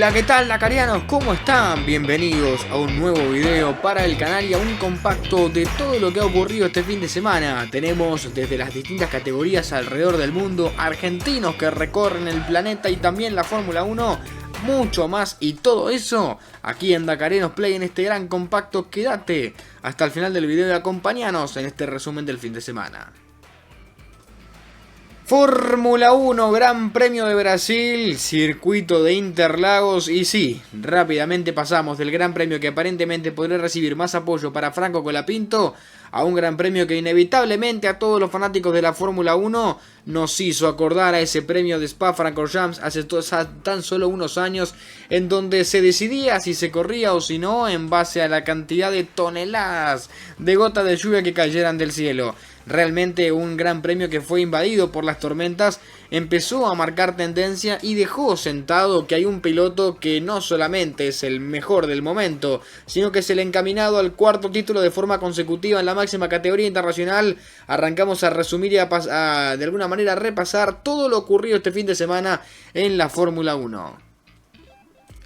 Hola, ¿qué tal, dakarianos? ¿Cómo están? Bienvenidos a un nuevo video para el canal y a un compacto de todo lo que ha ocurrido este fin de semana. Tenemos desde las distintas categorías alrededor del mundo, argentinos que recorren el planeta y también la Fórmula 1, mucho más y todo eso aquí en Dakarenos Play en este gran compacto. Quédate hasta el final del video y acompáñanos en este resumen del fin de semana. Fórmula 1, Gran Premio de Brasil, circuito de Interlagos y sí, rápidamente pasamos del Gran Premio que aparentemente podría recibir más apoyo para Franco Colapinto a un Gran Premio que inevitablemente a todos los fanáticos de la Fórmula 1 nos hizo acordar a ese premio de Spa-Francorchamps hace tan solo unos años, en donde se decidía si se corría o si no en base a la cantidad de toneladas de gotas de lluvia que cayeran del cielo. Realmente un gran premio que fue invadido por las tormentas, empezó a marcar tendencia y dejó sentado que hay un piloto que no solamente es el mejor del momento, sino que es el encaminado al cuarto título de forma consecutiva en la máxima categoría internacional. Arrancamos a resumir y de alguna manera a repasar todo lo ocurrido este fin de semana en la Fórmula 1.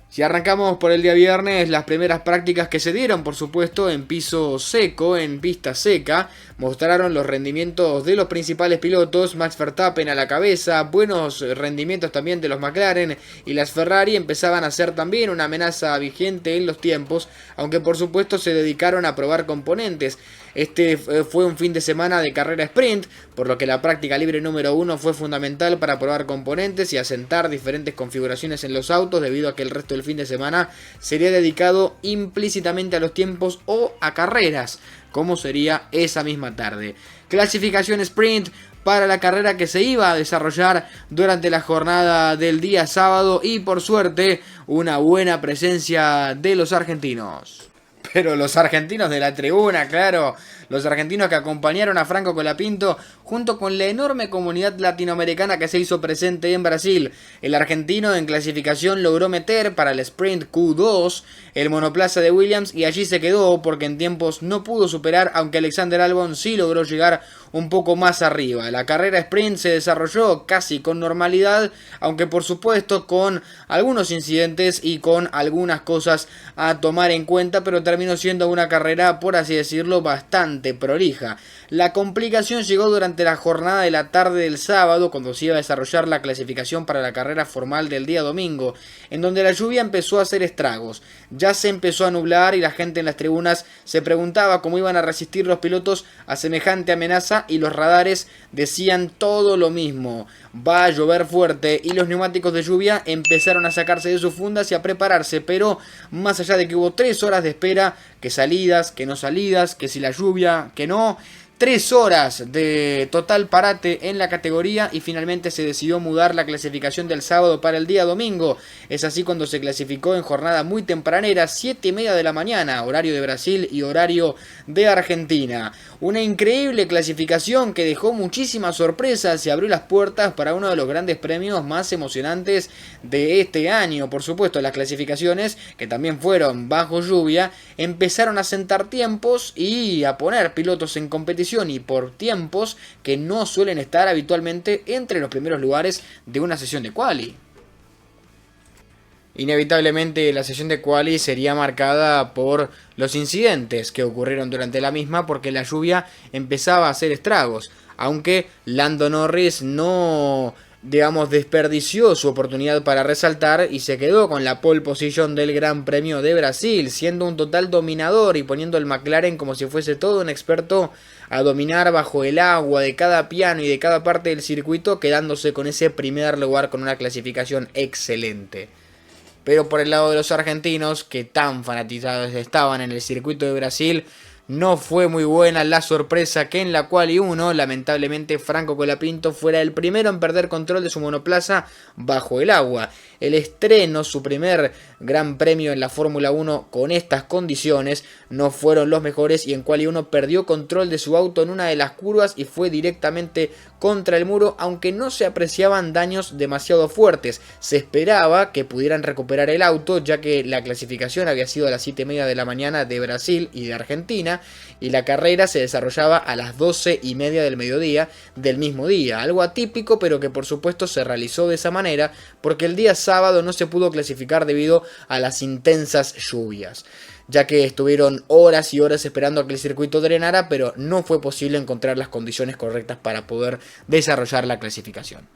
Si arrancamos por el día viernes, las primeras prácticas que se dieron, por supuesto, en piso seco, en pista seca, mostraron los rendimientos de los principales pilotos. Max Verstappen a la cabeza, buenos rendimientos también de los McLaren, y las Ferrari empezaban a ser también una amenaza vigente en los tiempos, aunque por supuesto se dedicaron a probar componentes. Este fue un fin de semana de carrera sprint, por lo que la práctica libre número 1 fue fundamental para probar componentes y asentar diferentes configuraciones en los autos, debido a que el resto del fin de semana sería dedicado implícitamente a los tiempos o a carreras, como sería esa misma tarde. Clasificación sprint para la carrera que se iba a desarrollar durante la jornada del día sábado, y por suerte una buena presencia de los argentinos. Pero los argentinos de la tribuna, claro, los argentinos que acompañaron a Franco Colapinto junto con la enorme comunidad latinoamericana que se hizo presente en Brasil. El argentino en clasificación logró meter para el sprint Q2 el monoplaza de Williams y allí se quedó porque en tiempos no pudo superar, aunque Alexander Albon sí logró llegar un poco más arriba. La carrera sprint se desarrolló casi con normalidad, aunque por supuesto con algunos incidentes y con algunas cosas a tomar en cuenta, pero terminó siendo una carrera, por así decirlo, bastante prolija. La complicación llegó durante la jornada de la tarde del sábado, cuando se iba a desarrollar la clasificación para la carrera formal del día domingo, en donde la lluvia empezó a hacer estragos. Ya se empezó a nublar y la gente en las tribunas se preguntaba cómo iban a resistir los pilotos a semejante amenaza, y los radares decían todo lo mismo: va a llover fuerte, y los neumáticos de lluvia empezaron a sacarse de sus fundas y a prepararse, pero más allá de que hubo 3 horas de espera, que salidas, que no salidas, que si la lluvia, que no, 3 horas de total parate en la categoría, y finalmente se decidió mudar la clasificación del sábado para el día domingo. Es así cuando se clasificó en jornada muy tempranera, 7:30 de la mañana, horario de Brasil y horario de Argentina. Una increíble clasificación que dejó muchísimas sorpresas y abrió las puertas para uno de los grandes premios más emocionantes de este año. Por supuesto, las clasificaciones, que también fueron bajo lluvia, empezaron a sentar tiempos y a poner pilotos en competición, y por tiempos que no suelen estar habitualmente entre los primeros lugares de una sesión de quali. Inevitablemente la sesión de quali sería marcada por los incidentes que ocurrieron durante la misma, porque la lluvia empezaba a hacer estragos, aunque Lando Norris no, desperdició su oportunidad para resaltar y se quedó con la pole position del Gran Premio de Brasil, siendo un total dominador y poniendo el McLaren como si fuese todo un experto a dominar bajo el agua de cada piano y de cada parte del circuito, quedándose con ese primer lugar con una clasificación excelente. Pero por el lado de los argentinos, que tan fanatizados estaban en el circuito de Brasil, no fue muy buena la sorpresa que en la Quali 1, lamentablemente, Franco Colapinto fuera el primero en perder control de su monoplaza bajo el agua. El estreno, su primer gran premio en la Fórmula 1 con estas condiciones, no fueron los mejores, y en Quali 1 perdió control de su auto en una de las curvas y fue directamente contra el muro, aunque no se apreciaban daños demasiado fuertes. Se esperaba que pudieran recuperar el auto, ya que la clasificación había sido a las 7:30 de la mañana de Brasil y de Argentina, España, y la carrera se desarrollaba a las 12:30 del mediodía del mismo día, algo atípico pero que por supuesto se realizó de esa manera porque el día sábado no se pudo clasificar debido a las intensas lluvias, ya que estuvieron horas y horas esperando a que el circuito drenara, pero no fue posible encontrar las condiciones correctas para poder desarrollar la clasificación.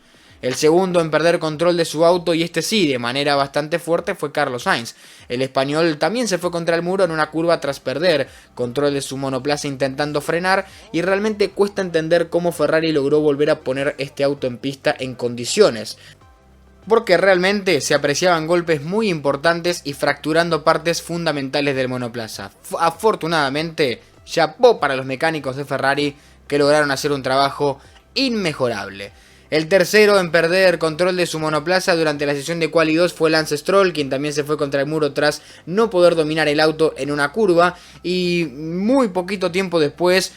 El segundo en perder control de su auto, y este sí de manera bastante fuerte, fue Carlos Sainz. El español también se fue contra el muro en una curva tras perder control de su monoplaza intentando frenar, y realmente cuesta entender cómo Ferrari logró volver a poner este auto en pista en condiciones, porque realmente se apreciaban golpes muy importantes y fracturando partes fundamentales del monoplaza. Afortunadamente, chapó para los mecánicos de Ferrari que lograron hacer un trabajo inmejorable. El tercero en perder control de su monoplaza durante la sesión de Quali 2 fue Lance Stroll, quien también se fue contra el muro tras no poder dominar el auto en una curva, y muy poquito tiempo después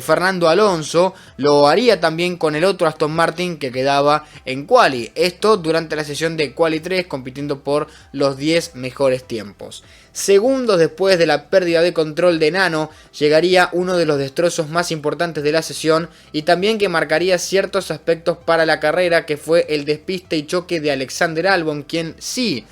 Fernando Alonso lo haría también con el otro Aston Martin que quedaba en Quali. Esto durante la sesión de Quali 3, compitiendo por los 10 mejores tiempos. Segundos después de la pérdida de control de Nano, llegaría uno de los destrozos más importantes de la sesión y también que marcaría ciertos aspectos para la carrera, que fue el despiste y choque de Alexander Albon, quien sí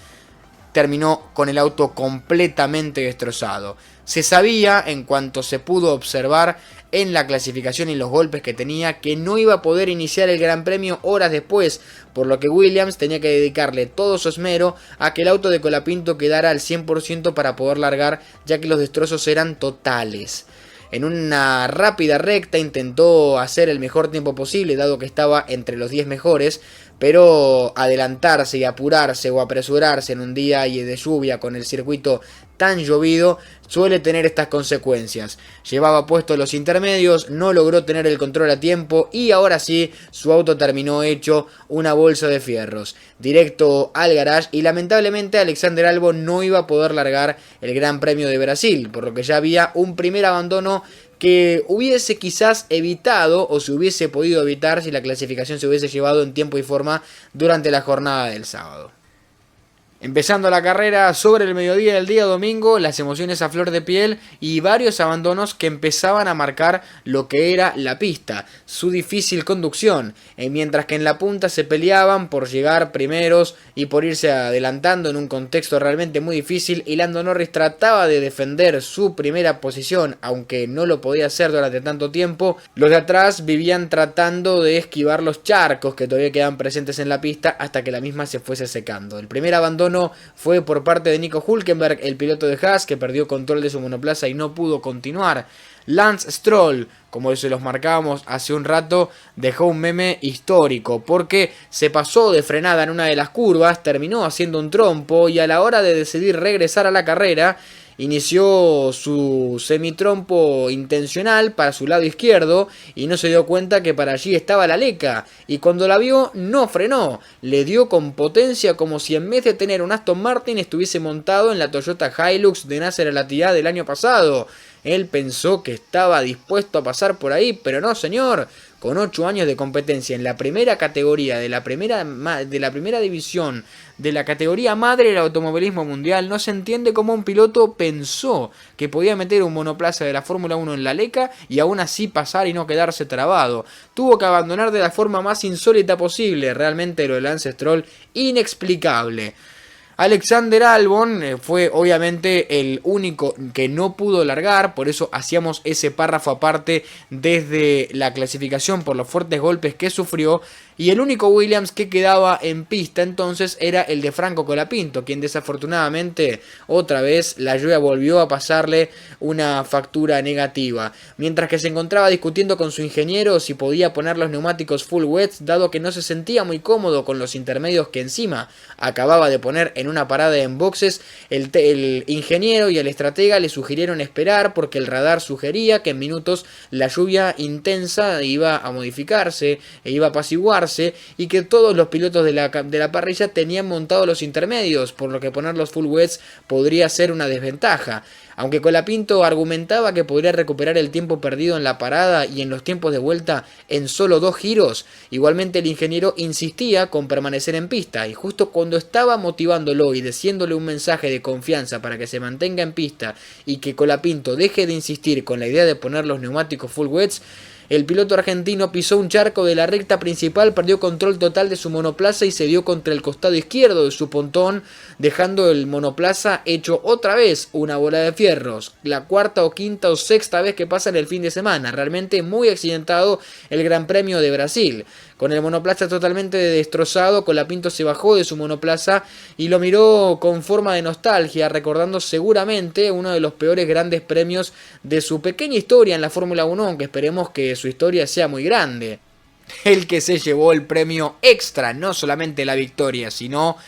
terminó con el auto completamente destrozado. Se sabía, en cuanto se pudo observar en la clasificación y los golpes que tenía, que no iba a poder iniciar el Gran Premio horas después, por lo que Williams tenía que dedicarle todo su esmero a que el auto de Colapinto quedara al 100% para poder largar, ya que los destrozos eran totales. En una rápida recta intentó hacer el mejor tiempo posible, dado que estaba entre los 10 mejores, pero adelantarse y apurarse o apresurarse en un día de lluvia con el circuito tan llovido suele tener estas consecuencias. Llevaba puestos los intermedios, no logró tener el control a tiempo y ahora sí su auto terminó hecho una bolsa de fierros, directo al garage, y lamentablemente Alexander Albon no iba a poder largar el Gran Premio de Brasil, por lo que ya había un primer abandono que hubiese quizás evitado o se hubiese podido evitar si la clasificación se hubiese llevado en tiempo y forma durante la jornada del sábado. Empezando la carrera sobre el mediodía del día domingo, las emociones a flor de piel y varios abandonos que empezaban a marcar lo que era la pista, su difícil conducción, mientras que en la punta se peleaban por llegar primeros y por irse adelantando en un contexto realmente muy difícil, y Lando Norris trataba de defender su primera posición, aunque no lo podía hacer durante tanto tiempo. Los de atrás vivían tratando de esquivar los charcos que todavía quedaban presentes en la pista hasta que la misma se fuese secando. El primer abandono fue por parte de Nico Hülkenberg, el piloto de Haas, que perdió control de su monoplaza y no pudo continuar. Lance Stroll, como se los marcábamos hace un rato, dejó un meme histórico porque se pasó de frenada en una de las curvas, terminó haciendo un trompo y a la hora de decidir regresar a la carrera inició su semitrompo intencional para su lado izquierdo y no se dio cuenta que para allí estaba la leca, y cuando la vio no frenó, le dio con potencia como si en vez de tener un Aston Martin estuviese montado en la Toyota Hilux de Nasser Al-Attiyah del año pasado. Él pensó que estaba dispuesto a pasar por ahí, pero no, señor. Con 8 años de competencia en la primera categoría de la primera división de la categoría madre del automovilismo mundial, no se entiende cómo un piloto pensó que podía meter un monoplaza de la Fórmula 1 en la leca y aún así pasar y no quedarse trabado. Tuvo que abandonar de la forma más insólita posible. Realmente lo de Lance Stroll, inexplicable. Alexander Albon fue obviamente el único que no pudo largar, por eso hacíamos ese párrafo aparte desde la clasificación por los fuertes golpes que sufrió, y el único Williams que quedaba en pista entonces era el de Franco Colapinto, quien desafortunadamente otra vez la lluvia volvió a pasarle una factura negativa, mientras que se encontraba discutiendo con su ingeniero si podía poner los neumáticos full wets, dado que no se sentía muy cómodo con los intermedios que encima acababa de poner en una parada en boxes. El ingeniero y el estratega le sugirieron esperar porque el radar sugería que en minutos la lluvia intensa iba a modificarse e iba a apaciguarse, y que todos los pilotos de la parrilla tenían montados los intermedios, por lo que poner los full wets podría ser una desventaja. Aunque Colapinto argumentaba que podría recuperar el tiempo perdido en la parada y en los tiempos de vuelta en solo 2 giros, igualmente el ingeniero insistía con permanecer en pista, y justo cuando estaba motivándolo y diciéndole un mensaje de confianza para que se mantenga en pista y que Colapinto deje de insistir con la idea de poner los neumáticos full wets, el piloto argentino pisó un charco de la recta principal, perdió control total de su monoplaza y se dio contra el costado izquierdo de su pontón, dejando el monoplaza hecho otra vez una bola de fierros. La cuarta o quinta o sexta vez que pasa en el fin de semana. Realmente muy accidentado el Gran Premio de Brasil. Con el monoplaza totalmente destrozado, Colapinto se bajó de su monoplaza y lo miró con forma de nostalgia, recordando seguramente uno de los peores grandes premios de su pequeña historia en la Fórmula 1, aunque esperemos que su historia sea muy grande. El que se llevó el premio extra, no solamente la victoria, sino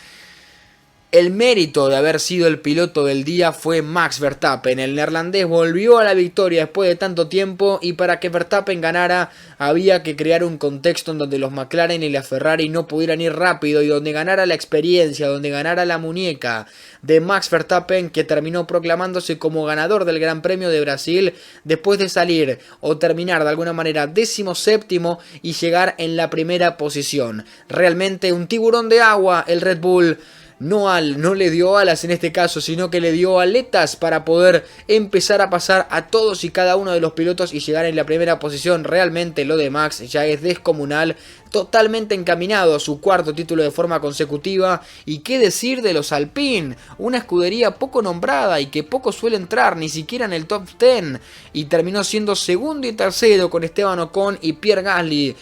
el mérito de haber sido el piloto del día, fue Max Verstappen. El neerlandés volvió a la victoria después de tanto tiempo, y para que Verstappen ganara había que crear un contexto en donde los McLaren y la Ferrari no pudieran ir rápido, y donde ganara la experiencia, donde ganara la muñeca de Max Verstappen, que terminó proclamándose como ganador del Gran Premio de Brasil después de salir o terminar de alguna manera 17º y llegar en la primera posición. Realmente un tiburón de agua el Red Bull. No le dio alas en este caso, sino que le dio aletas para poder empezar a pasar a todos y cada uno de los pilotos y llegar en la primera posición. Realmente lo de Max ya es descomunal, totalmente encaminado a su cuarto título de forma consecutiva. Y qué decir de los Alpine, una escudería poco nombrada y que poco suele entrar ni siquiera en el top 10, y terminó siendo segundo y tercero con Esteban Ocon y Pierre Gasly,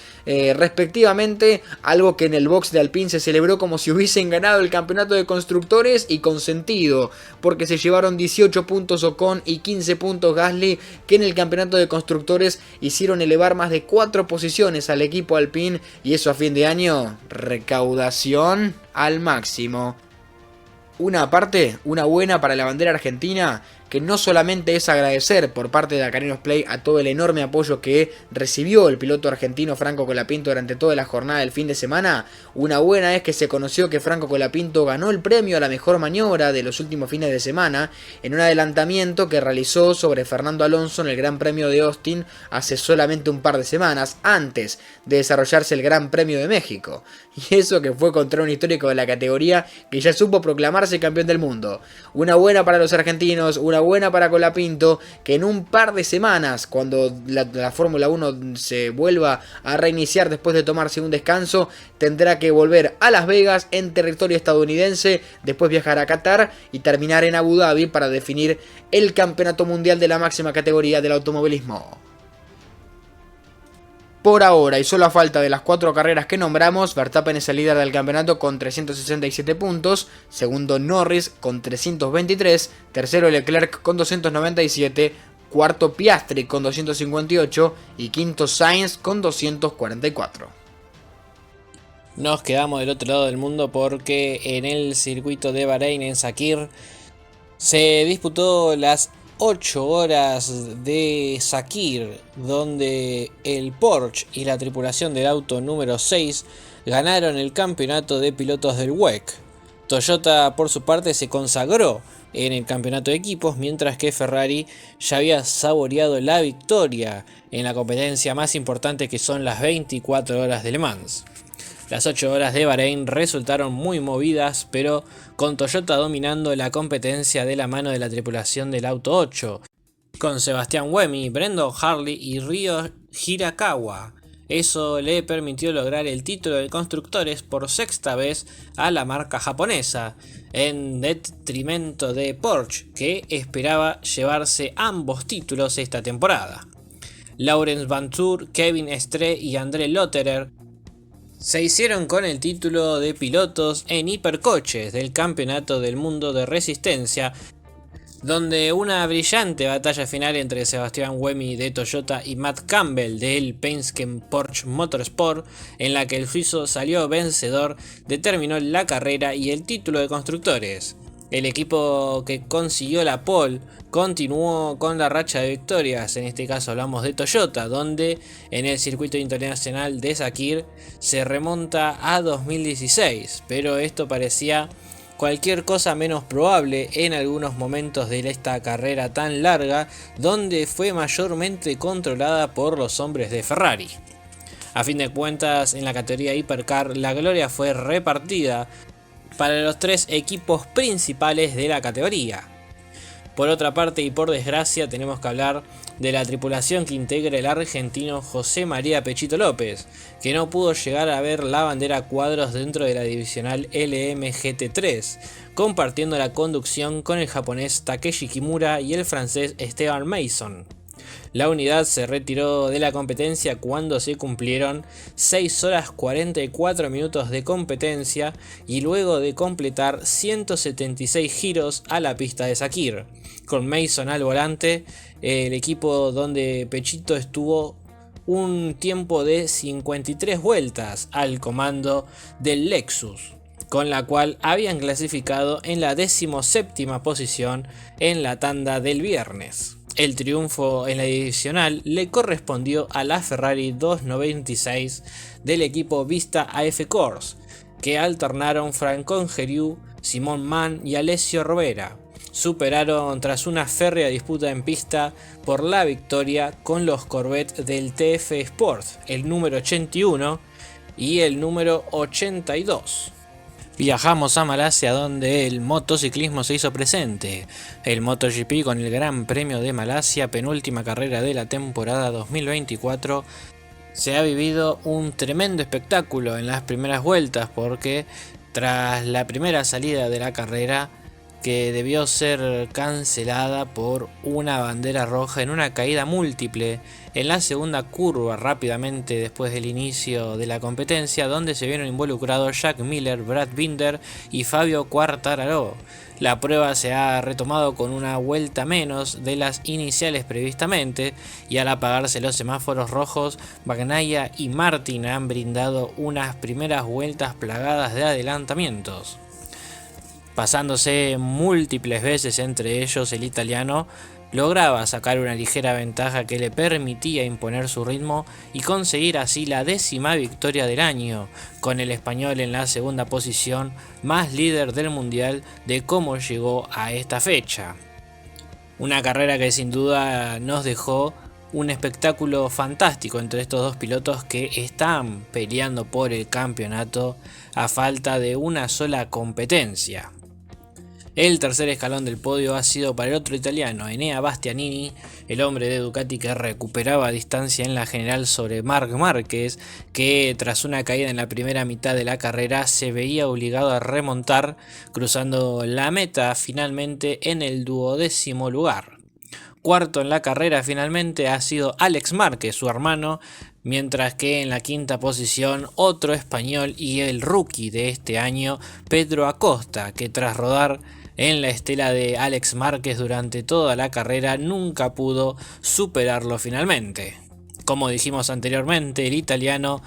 respectivamente, algo que en el box de Alpine se celebró como si hubiesen ganado el campeonato de constructores, y con sentido, porque se llevaron 18 puntos Ocon y 15 puntos Gasly, que en el campeonato de constructores hicieron elevar más de 4 posiciones al equipo Alpine, y eso a fin de año, recaudación al máximo. Una buena para la bandera argentina, que no solamente es agradecer por parte de Acarinos Play a todo el enorme apoyo que recibió el piloto argentino Franco Colapinto durante toda la jornada del fin de semana. Una buena es que se conoció que Franco Colapinto ganó el premio a la mejor maniobra de los últimos fines de semana en un adelantamiento que realizó sobre Fernando Alonso en el Gran Premio de Austin hace solamente un par de semanas, antes de desarrollarse el Gran Premio de México. Y eso que fue contra un histórico de la categoría que ya supo proclamarse campeón del mundo. Una buena para los argentinos, una buena para Colapinto, que en un par de semanas, cuando la Fórmula 1 se vuelva a reiniciar después de tomarse un descanso, tendrá que volver a Las Vegas en territorio estadounidense, después viajar a Qatar y terminar en Abu Dhabi para definir el campeonato mundial de la máxima categoría del automovilismo. Por ahora, y solo a falta de las 4 carreras que nombramos, Verstappen es el líder del campeonato con 367 puntos, segundo Norris con 323, tercero Leclerc con 297, cuarto Piastri con 258 y quinto Sainz con 244. Nos quedamos del otro lado del mundo porque en el circuito de Bahrein, en Sakir, se disputó las 8 horas de Sakir, donde el Porsche y la tripulación del auto número 6 ganaron el campeonato de pilotos del WEC. Toyota, por su parte, se consagró en el campeonato de equipos, mientras que Ferrari ya había saboreado la victoria en la competencia más importante, que son las 24 horas de Le Mans. Las 8 horas de Bahrein resultaron muy movidas, pero con Toyota dominando la competencia de la mano de la tripulación del auto 8, con Sebastián Buemi, Brendan Hartley y Ryo Hirakawa. Eso le permitió lograr el título de constructores por sexta vez a la marca japonesa, en detrimento de Porsche, que esperaba llevarse ambos títulos esta temporada. Laurens Vanthoor, Kevin Estre y André Lotterer se hicieron con el título de pilotos en hipercoches del Campeonato del Mundo de Resistencia, donde una brillante batalla final entre Sebastián Buemi de Toyota y Matt Campbell del Penske Porsche Motorsport, en la que el suizo salió vencedor, determinó la carrera y el título de constructores. El equipo que consiguió la pole continuó con la racha de victorias, en este caso hablamos de Toyota, donde en el circuito internacional de Sakir se remonta a 2016, pero esto parecía cualquier cosa menos probable en algunos momentos de esta carrera tan larga, donde fue mayormente controlada por los hombres de Ferrari. A fin de cuentas, en la categoría Hypercar, la gloria fue repartida para los tres equipos principales de la categoría. Por otra parte, y por desgracia, tenemos que hablar de la tripulación que integra el argentino José María Pechito López, que no pudo llegar a ver la bandera a cuadros dentro de la divisional LMGT3, compartiendo la conducción con el japonés Takeshi Kimura y el francés Esteban Mason. La unidad se retiró de la competencia cuando se cumplieron 6 horas 44 minutos de competencia y luego de completar 176 giros a la pista de Sakhir. Con Mason al volante, el equipo donde Pechito estuvo un tiempo de 53 vueltas al comando del Lexus, con la cual habían clasificado en la 17ª posición en la tanda del viernes. El triunfo en la divisional le correspondió a la Ferrari 296 del equipo Vista AF Corse, que alternaron Franck Geriou, Simon Mann y Alessio Rovera. Superaron tras una férrea disputa en pista por la victoria con los Corvette del TF Sport, el número 81 y el número 82. Viajamos a Malasia, donde el motociclismo se hizo presente. El MotoGP, con el Gran Premio de Malasia, penúltima carrera de la temporada 2024, se ha vivido un tremendo espectáculo en las primeras vueltas, porque tras la primera salida de la carrera, que debió ser cancelada por una bandera roja en una caída múltiple en la segunda curva rápidamente después del inicio de la competencia, donde se vieron involucrados Jack Miller, Brad Binder y Fabio Quartararo. La prueba se ha retomado con una vuelta menos de las iniciales previstamente, y al apagarse los semáforos rojos, Bagnaia y Martin han brindado unas primeras vueltas plagadas de adelantamientos. Pasándose múltiples veces entre ellos, el italiano lograba sacar una ligera ventaja que le permitía imponer su ritmo y conseguir así la 10ª victoria del año, con el español en la segunda posición, más líder del mundial de cómo llegó a esta fecha. Una carrera que sin duda nos dejó un espectáculo fantástico entre estos dos pilotos que están peleando por el campeonato a falta de una sola competencia. El tercer escalón del podio ha sido para el otro italiano, Enea Bastianini, el hombre de Ducati que recuperaba distancia en la general sobre Marc Márquez, que tras una caída en la primera mitad de la carrera se veía obligado a remontar, cruzando la meta finalmente en el 12º lugar. Cuarto en la carrera finalmente ha sido Alex Márquez, su hermano, mientras que en la 5ª posición otro español y el rookie de este año, Pedro Acosta, que tras rodar en la estela de Alex Márquez durante toda la carrera nunca pudo superarlo finalmente. Como dijimos anteriormente, el italiano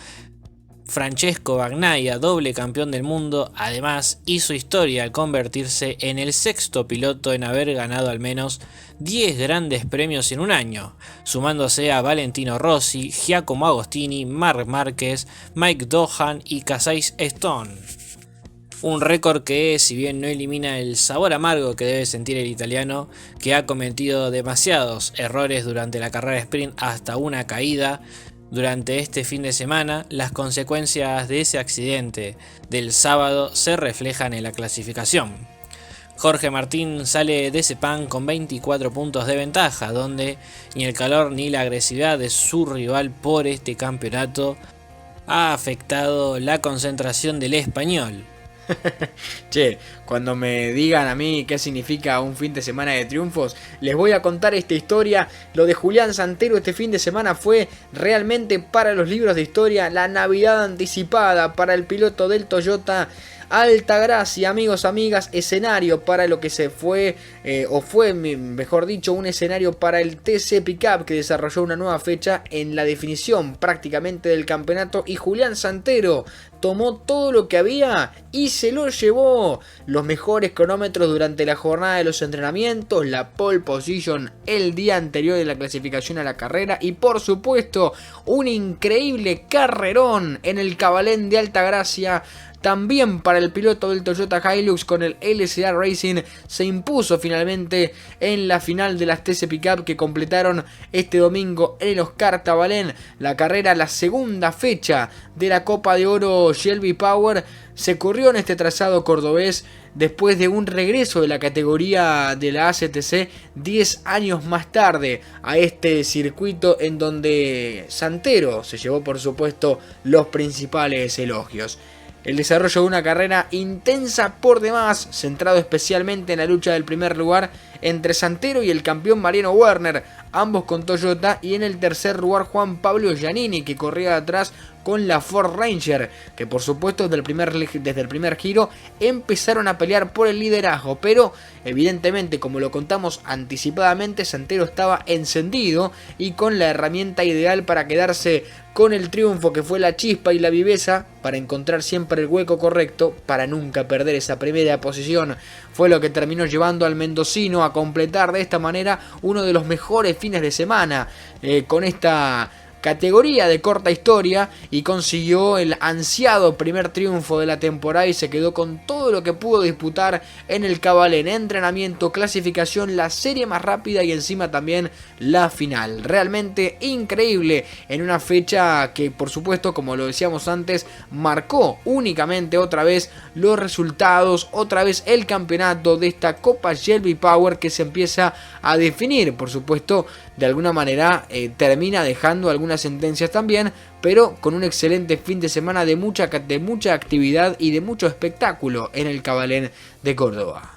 Francesco Bagnaia, doble campeón del mundo, además hizo historia al convertirse en el 6º piloto en haber ganado al menos 10 grandes premios en un año, sumándose a Valentino Rossi, Giacomo Agostini, Marc Márquez, Mike Doohan y Casey Stone. Un récord que, si bien no elimina el sabor amargo que debe sentir el italiano, que ha cometido demasiados errores durante la carrera sprint hasta una caída durante este fin de semana, las consecuencias de ese accidente del sábado se reflejan en la clasificación. Jorge Martín sale de Sepang con 24 puntos de ventaja, donde ni el calor ni la agresividad de su rival por este campeonato ha afectado la concentración del español. Che, cuando me digan a mí qué significa un fin de semana de triunfos, les voy a contar esta historia. Lo de Julián Santero este fin de semana fue realmente para los libros de historia, la Navidad anticipada para el piloto del Toyota Altagracia, amigos, amigas, escenario para lo que se fue, mejor dicho, un escenario para el TC Pickup, que desarrolló una nueva fecha en la definición prácticamente del campeonato, y Julián Santero tomó todo lo que había y se lo llevó. Los mejores cronómetros durante la jornada de los entrenamientos, la pole position el día anterior de la clasificación a la carrera y por supuesto un increíble carrerón en el Cabalén de Altagracia, también para el piloto del Toyota Hilux con el LCA Racing, se impuso finalmente en la final de las TC Pickup que completaron este domingo en el Oscar Tabalén. La carrera, la segunda fecha de la Copa de Oro Shelby Power, se corrió en este trazado cordobés después de un regreso de la categoría de la ACTC 10 años más tarde a este circuito, en donde Santero se llevó por supuesto los principales elogios. El desarrollo de una carrera intensa por demás, centrado especialmente en la lucha del primer lugar entre Santero y el campeón Mariano Werner, ambos con Toyota, y en el tercer lugar Juan Pablo Giannini, que corría atrás con la Ford Ranger, que por supuesto desde el primer giro empezaron a pelear por el liderazgo, pero evidentemente, como lo contamos anticipadamente, Santero estaba encendido y con la herramienta ideal para quedarse con el triunfo, que fue la chispa y la viveza para encontrar siempre el hueco correcto para nunca perder esa primera posición. Fue lo que terminó llevando al mendocino a completar de esta manera uno de los mejores fines de semana con esta categoría de corta historia, y consiguió el ansiado primer triunfo de la temporada y se quedó con todo lo que pudo disputar en el Cabalén: entrenamiento, clasificación, la serie más rápida y encima también la final. Realmente increíble en una fecha que, por supuesto, como lo decíamos antes, marcó únicamente otra vez los resultados, otra vez el campeonato de esta Copa Shelby Power, que se empieza a definir. Por supuesto, de alguna manera termina dejando algunas sentencias también, pero con un excelente fin de semana de mucha actividad y de mucho espectáculo en el Cabalén de Córdoba.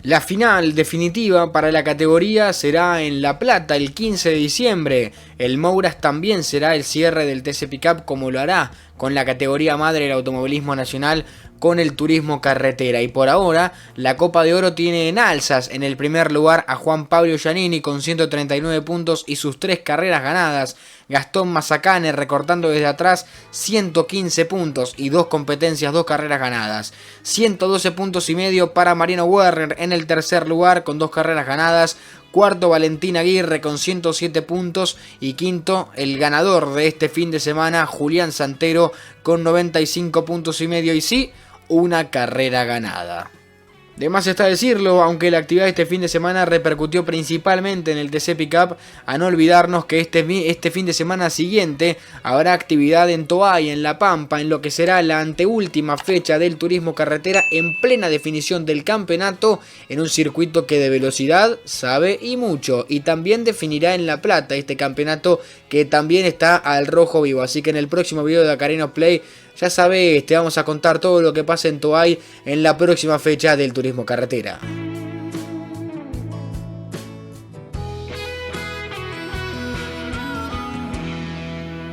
La final definitiva para la categoría será en La Plata el 15 de diciembre. El Mouras también será el cierre del TC Pickup, como lo hará con la categoría madre del automovilismo nacional, con el turismo carretera. Y por ahora la Copa de Oro tiene en alzas en el primer lugar a Juan Pablo Giannini con 139 puntos y sus 3 carreras ganadas. Gastón Mazacane recortando desde atrás 115 puntos y 2 competencias, 2 carreras ganadas. 112 puntos y medio para Mariano Werner en el tercer lugar con 2 carreras ganadas. Cuarto, Valentín Aguirre con 107 puntos. Y quinto, el ganador de este fin de semana, Julián Santero, con 95 puntos y medio. Y sí, una carrera ganada. De más está decirlo, aunque la actividad de este fin de semana repercutió principalmente en el TC Pickup, a no olvidarnos que este fin de semana siguiente habrá actividad en Toay, en La Pampa, en lo que será la anteúltima fecha del turismo carretera, en plena definición del campeonato, en un circuito que de velocidad sabe y mucho, y también definirá en La Plata este campeonato que también está al rojo vivo. Así que en el próximo video de Dakarino Play, ya sabés, te vamos a contar todo lo que pasa en Toay en la próxima fecha del turismo carretera.